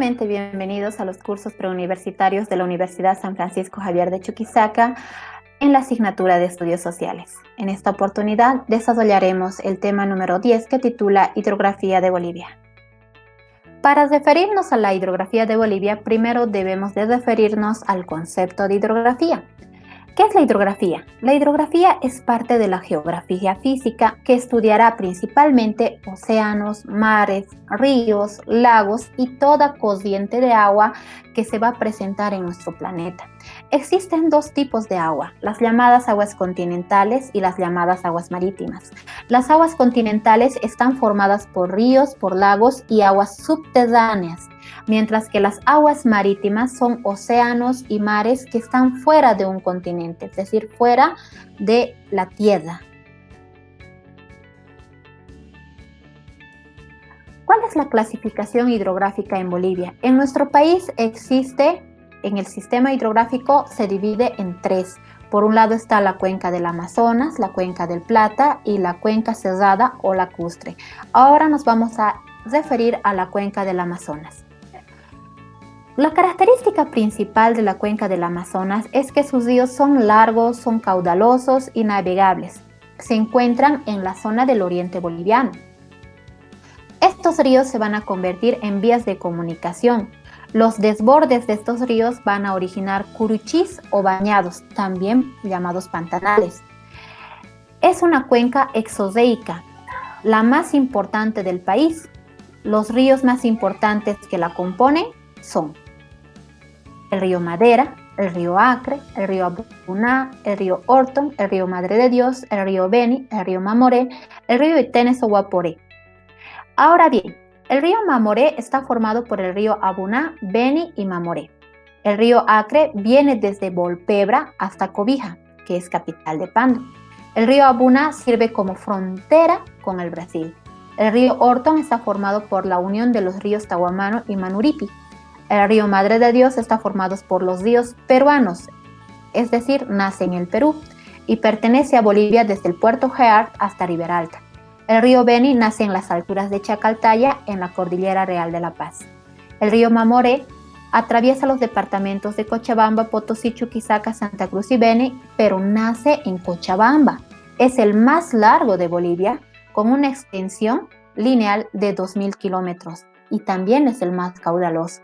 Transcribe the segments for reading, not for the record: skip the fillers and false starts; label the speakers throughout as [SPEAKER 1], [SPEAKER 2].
[SPEAKER 1] Nuevamente bienvenidos a los cursos preuniversitarios de la Universidad San Francisco Javier de Chuquisaca en la asignatura de Estudios Sociales. En esta oportunidad desarrollaremos el tema número 10 que titula Hidrografía de Bolivia. Para referirnos a la hidrografía de Bolivia, primero debemos de referirnos al concepto de hidrografía. ¿Qué es la hidrografía? La hidrografía es parte de la geografía física que estudiará principalmente océanos, mares, ríos, lagos y toda corriente de agua que se va a presentar en nuestro planeta. Existen dos tipos de agua, las llamadas aguas continentales y las llamadas aguas marítimas. Las aguas continentales están formadas por ríos, por lagos y aguas subterráneas, mientras que las aguas marítimas son océanos y mares que están fuera de un continente, es decir, fuera de la Tierra. ¿Cuál es la clasificación hidrográfica en Bolivia? En nuestro país en el sistema hidrográfico se divide en tres. Por un lado está la cuenca del Amazonas, la cuenca del Plata y la cuenca cerrada o lacustre. Ahora nos vamos a referir a la cuenca del Amazonas. La característica principal de la cuenca del Amazonas es que sus ríos son largos, son caudalosos y navegables. Se encuentran en la zona del oriente boliviano. Estos ríos se van a convertir en vías de comunicación. Los desbordes de estos ríos van a originar curuchís o bañados, también llamados pantanales. Es una cuenca exorreica, la más importante del país. Los ríos más importantes que la componen son el río Madera, el río Acre, el río Abuná, el río Orton, el río Madre de Dios, el río Beni, el río Mamoré, el río Itenes o Guaporé. Ahora bien, el río Mamoré está formado por el río Abuná, Beni y Mamoré. El río Acre viene desde Volpebra hasta Cobija, que es capital de Pando. El río Abuná sirve como frontera con el Brasil. El río Orton está formado por la unión de los ríos Tahuamano y Manuripi. El río Madre de Dios está formado por los ríos peruanos, es decir, nace en el Perú y pertenece a Bolivia desde el puerto Geart hasta Ribera Alta. El río Beni nace en las alturas de Chacaltaya, en la Cordillera Real de La Paz. El río Mamoré atraviesa los departamentos de Cochabamba, Potosí, Chuquisaca, Santa Cruz y Beni, pero nace en Cochabamba. Es el más largo de Bolivia, con una extensión lineal de 2.000 kilómetros y también es el más caudaloso.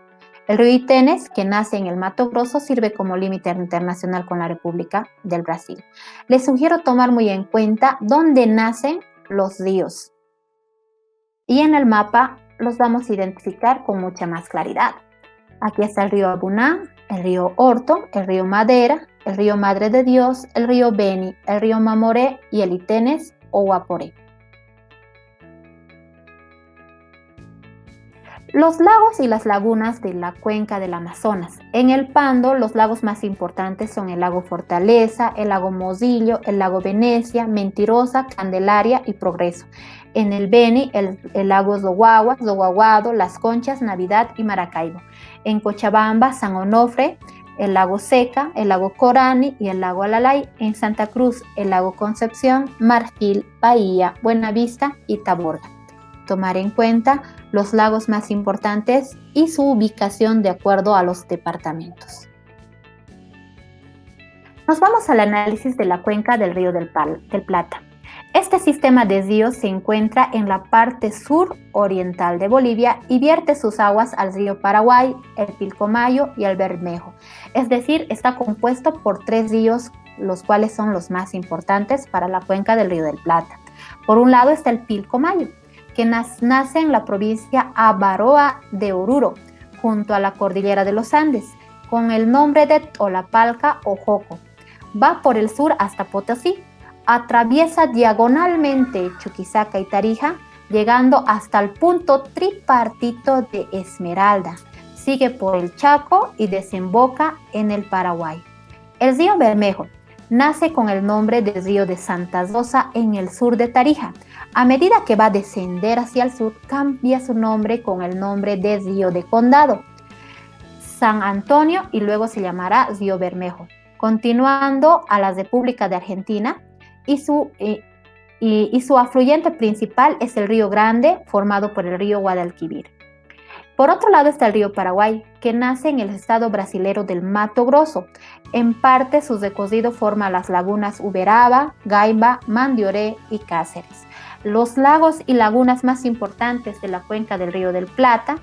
[SPEAKER 1] El río Itenes, que nace en el Mato Grosso, sirve como límite internacional con la República del Brasil. Les sugiero tomar muy en cuenta dónde nacen los ríos. Y en el mapa los vamos a identificar con mucha más claridad. Aquí está el río Abuná, el río Orton, el río Madera, el río Madre de Dios, el río Beni, el río Mamoré y el Itenes o Guaporé. Los lagos y las lagunas de la cuenca del Amazonas. En el Pando, los lagos más importantes son el lago Fortaleza, el lago Mozillo, el lago Venecia, Mentirosa, Candelaria y Progreso. En el Beni, el lago Zoguagua, Zoguaguado, Las Conchas, Navidad y Maracaibo. En Cochabamba, San Onofre, el lago Seca, el lago Corani y el lago Alalay. En Santa Cruz, el lago Concepción, Marfil, Bahía, Buenavista y Taborda. Tomar en cuenta los lagos más importantes y su ubicación de acuerdo a los departamentos. Nos vamos al análisis de la cuenca del río del Plata. Este sistema de ríos se encuentra en la parte sur-oriental de Bolivia y vierte sus aguas al río Paraguay, el Pilcomayo y el Bermejo. Es decir, está compuesto por tres ríos, los cuales son los más importantes para la cuenca del río del Plata. Por un lado está el Pilcomayo, que nace en la provincia Avaroa de Oruro, junto a la cordillera de los Andes, con el nombre de Tolapalca o Joco. Va por el sur hasta Potosí, atraviesa diagonalmente Chuquisaca y Tarija, llegando hasta el punto tripartito de Esmeralda. Sigue por el Chaco y desemboca en el Paraguay. El río Bermejo nace con el nombre de río de Santa Rosa en el sur de Tarija. A medida que va a descender hacia el sur, cambia su nombre con el nombre de río de Condado, San Antonio, y luego se llamará río Bermejo, continuando a la República de Argentina y su afluente principal es el río Grande, formado por el río Guadalquivir. Por otro lado está el río Paraguay, que nace en el estado brasilero del Mato Grosso. En parte su recorrido forma las lagunas Uberaba, Gaiba, Mandioré y Cáceres. Los lagos y lagunas más importantes de la cuenca del Río del Plata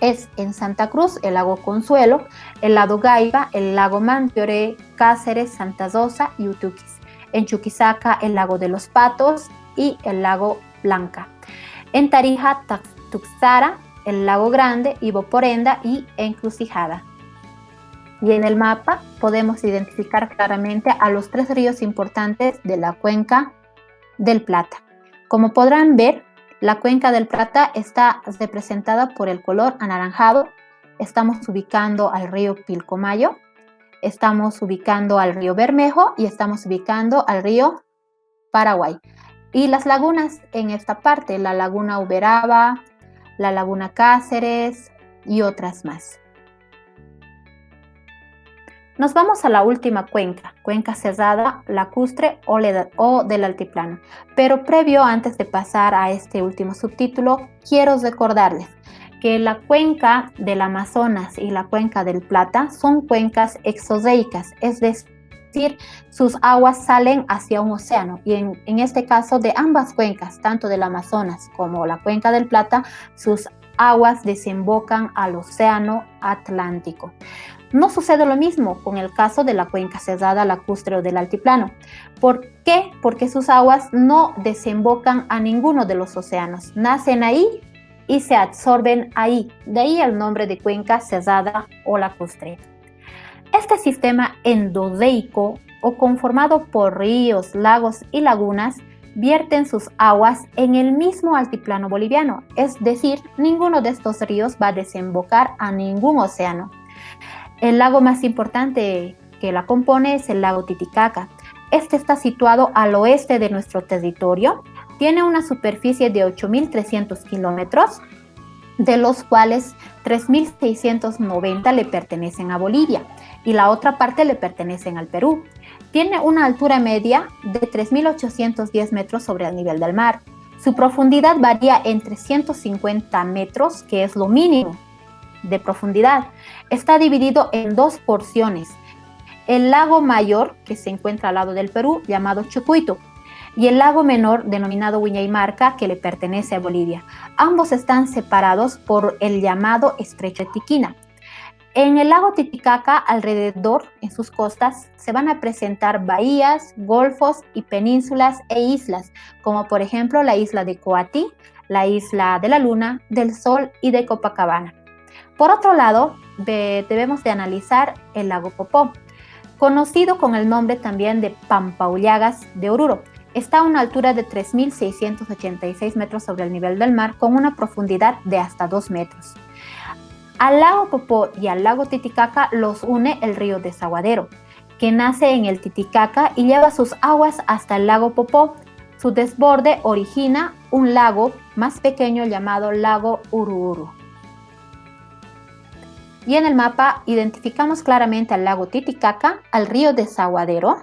[SPEAKER 1] es en Santa Cruz el lago Consuelo, el lago Gaiba, el lago Mandioré, Cáceres, Santa Rosa y Utuquis. En Chuquisaca el lago de los Patos y el lago Blanca. En Tarija, Tuxtara, el lago Grande, Iboporenda y Encrucijada. Y en el mapa podemos identificar claramente a los 3 ríos importantes de la cuenca del Plata. Como podrán ver, la cuenca del Plata está representada por el color anaranjado. Estamos ubicando al río Pilcomayo, estamos ubicando al río Bermejo y estamos ubicando al río Paraguay. Y las lagunas en esta parte, la laguna Uberaba, la laguna Cáceres y otras más. Nos vamos a la última cuenca cerrada, lacustre o del altiplano. Pero previo, antes de pasar a este último subtítulo, quiero recordarles que la cuenca del Amazonas y la cuenca del Plata son cuencas exozeicas, es decir, sus aguas salen hacia un océano y en este caso de ambas cuencas, tanto del Amazonas como la cuenca del Plata, sus aguas desembocan al océano Atlántico. No sucede lo mismo con el caso de la cuenca cerrada lacustre o del altiplano. ¿Por qué? Porque sus aguas no desembocan a ninguno de los océanos, nacen ahí y se absorben ahí, de ahí el nombre de cuenca cerrada o lacustre. Este sistema endorreico o conformado por ríos, lagos y lagunas vierten sus aguas en el mismo altiplano boliviano, es decir, ninguno de estos ríos va a desembocar a ningún océano. El lago más importante que la compone es el lago Titicaca. Este está situado al oeste de nuestro territorio, tiene una superficie de 8.300 kilómetros, de los cuales 3.690 le pertenecen a Bolivia y la otra parte le pertenecen al Perú. Tiene una altura media de 3.810 metros sobre el nivel del mar. Su profundidad varía entre 150 metros, que es lo mínimo de profundidad. Está dividido en 2 porciones. El lago mayor, que se encuentra al lado del Perú, llamado Chucuito, y el lago menor, denominado Huiñaymarca, que le pertenece a Bolivia. Ambos están separados por el llamado Estrecho de Tiquina. En el lago Titicaca, alrededor, en sus costas, se van a presentar bahías, golfos y penínsulas e islas, como por ejemplo la isla de Coatí, la isla de la Luna, del Sol y de Copacabana. Por otro lado, debemos de analizar el lago Popó, conocido con el nombre también de Pampaullagas de Oruro. Está a una altura de 3.686 metros sobre el nivel del mar, con una profundidad de hasta 2 metros. Al lago Popó y al lago Titicaca los une el río Desaguadero, que nace en el Titicaca y lleva sus aguas hasta el lago Popó. Su desborde origina un lago más pequeño llamado lago Uruuru. Y en el mapa identificamos claramente al lago Titicaca, al río Desaguadero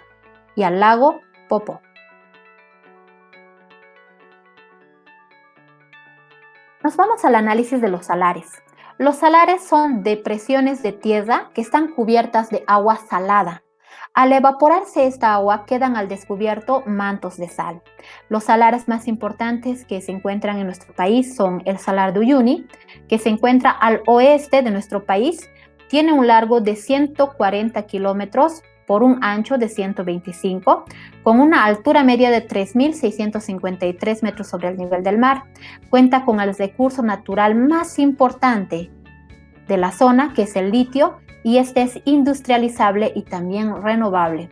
[SPEAKER 1] y al lago Popó. Nos vamos al análisis de los salares. Los salares son depresiones de tierra que están cubiertas de agua salada. Al evaporarse esta agua quedan al descubierto mantos de sal. Los salares más importantes que se encuentran en nuestro país son el Salar de Uyuni, que se encuentra al oeste de nuestro país. Tiene un largo de 140 kilómetros por un ancho de 125, con una altura media de 3.653 metros sobre el nivel del mar. Cuenta con el recurso natural más importante de la zona, que es el litio, y este es industrializable y también renovable.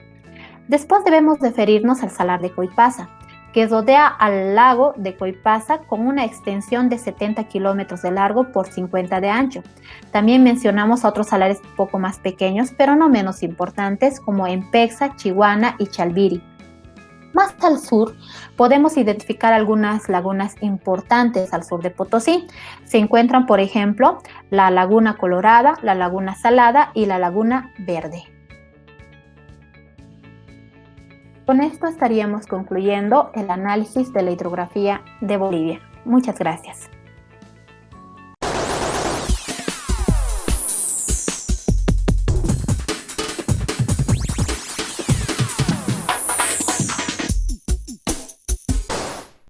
[SPEAKER 1] Después debemos referirnos al Salar de Coipasa, que rodea al lago de Coipasa con una extensión de 70 kilómetros de largo por 50 de ancho. También mencionamos otros salares un poco más pequeños, pero no menos importantes, como Empexa, Chihuana y Chalviri. Más al sur podemos identificar algunas lagunas importantes al sur de Potosí. Se encuentran, por ejemplo, la Laguna Colorada, la Laguna Salada y la Laguna Verde. Con esto estaríamos concluyendo el análisis de la hidrografía de Bolivia. Muchas gracias.